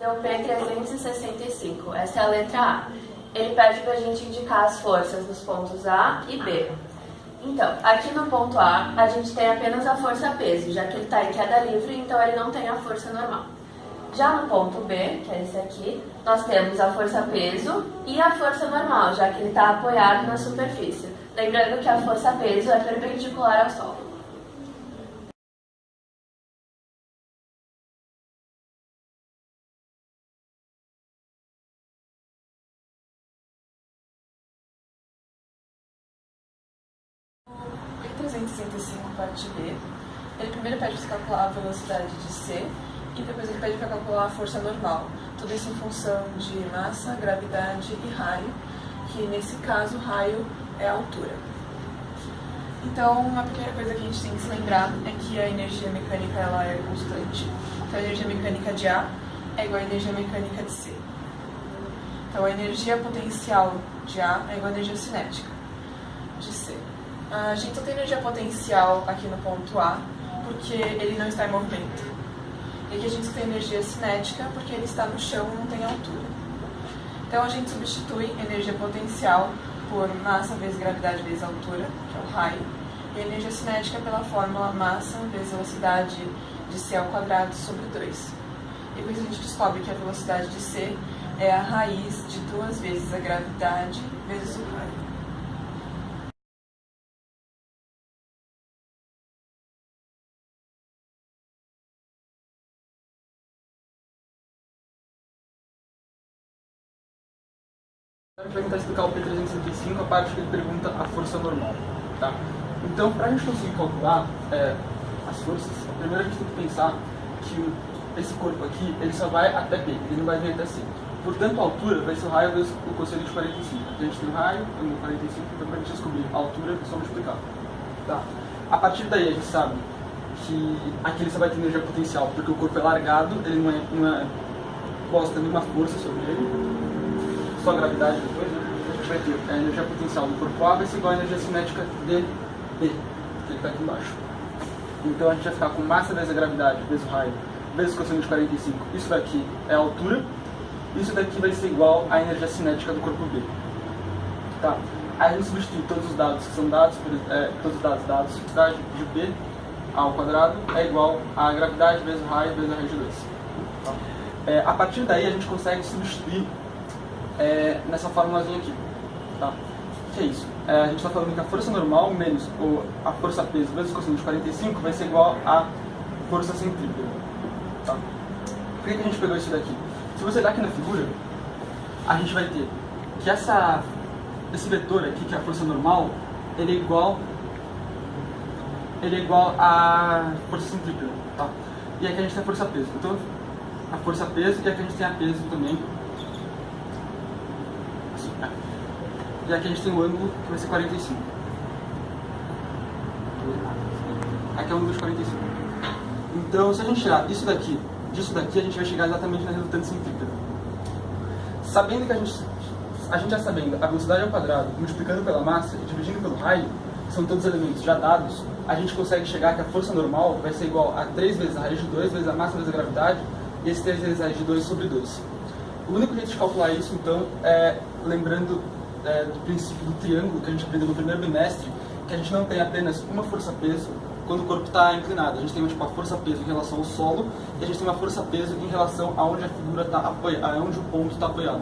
Deu P365, essa é a letra A. Ele pede para a gente indicar as forças dos pontos A e B. Então, aqui no ponto A, a gente tem apenas a força-peso, já que ele está em queda livre, então ele não tem a força normal. Já no ponto B, que é esse aqui, nós temos a força-peso e a força normal, já que ele está apoiado na superfície. Lembrando que a força-peso é perpendicular ao solo. P365, parte B, ele primeiro pede para calcular a velocidade de C e depois ele pede para calcular a força normal. Tudo isso em função de massa, gravidade e raio, que nesse caso raio é a altura. Então, a primeira coisa que a gente tem que se lembrar é que a energia mecânica ela é constante. Então, a energia mecânica de A é igual à energia mecânica de C. Então, a energia potencial de A é igual à energia cinética de C. A gente só tem energia potencial aqui no ponto A porque ele não está em movimento. E aqui a gente só tem energia cinética porque ele está no chão e não tem altura. Então a gente substitui energia potencial por massa vezes gravidade vezes altura, que é o raio, e a energia cinética pela fórmula massa vezes velocidade de C ao quadrado sobre 2. E com isso a gente descobre que a velocidade de C é a raiz de 2 vezes a gravidade vezes o raio. A gente vai tentar explicar o P365, a parte que ele pergunta a força normal, tá? Então, para a gente conseguir calcular as forças, primeiro a gente tem que pensar que esse corpo aqui, ele só vai até P, ele não vai vir até C. Portanto, a altura vai ser o raio vezes o cosseno de 45. A gente tem o raio, ângulo 45, então para a gente descobrir a altura é só multiplicar. Tá? A partir daí a gente sabe que aqui ele só vai ter energia potencial, porque o corpo é largado, ele não é posta nenhuma força sobre ele. Só a gravidade depois, né? A gente vai ter a energia potencial do corpo A vai ser igual à energia cinética de B, que ele está aqui embaixo. Então a gente vai ficar com massa vezes a gravidade, vezes o raio, vezes o cosseno de 45. Isso daqui é a altura, isso daqui vai ser igual à energia cinética do corpo B. Tá? Aí a gente substitui todos os dados que são dados, todos os dados de B ao quadrado é igual à gravidade vezes o raio vezes a raiz de 2. Tá? A partir daí a gente consegue substituir nessa formulazinha aqui, tá? Que é isso? A gente está falando que a força normal menos a força peso vezes o cosseno de 45 vai ser igual à força centrípeta, tá? Por que a gente pegou isso daqui? Se você olhar aqui na figura, a gente vai ter que esse vetor aqui, que é a força normal, ele é igual à força centrípeta, tá? E aqui a gente tem a força peso. Então, a força peso e aqui a gente tem a peso também. E aqui a gente tem o ângulo que vai ser 45. Aqui é o ângulo de 45. Então, se a gente tirar isso daqui disso daqui, a gente vai chegar exatamente na resultante centrípeta. Sabendo que a gente já sabendo a velocidade ao quadrado, multiplicando pela massa e dividindo pelo raio, que são todos elementos já dados, a gente consegue chegar que a força normal vai ser igual a 3 vezes a raiz de 2 vezes a massa vezes a gravidade, e esse 3 vezes a raiz de 2 sobre 2. O único jeito de calcular isso, então, é lembrando do princípio do triângulo que a gente aprendeu no primeiro bimestre, que a gente não tem apenas uma força-peso quando o corpo está inclinado. A gente tem tipo, a força-peso em relação ao solo e a gente tem uma força-peso em relação a onde a figura está apoiada, aonde o ponto está apoiado.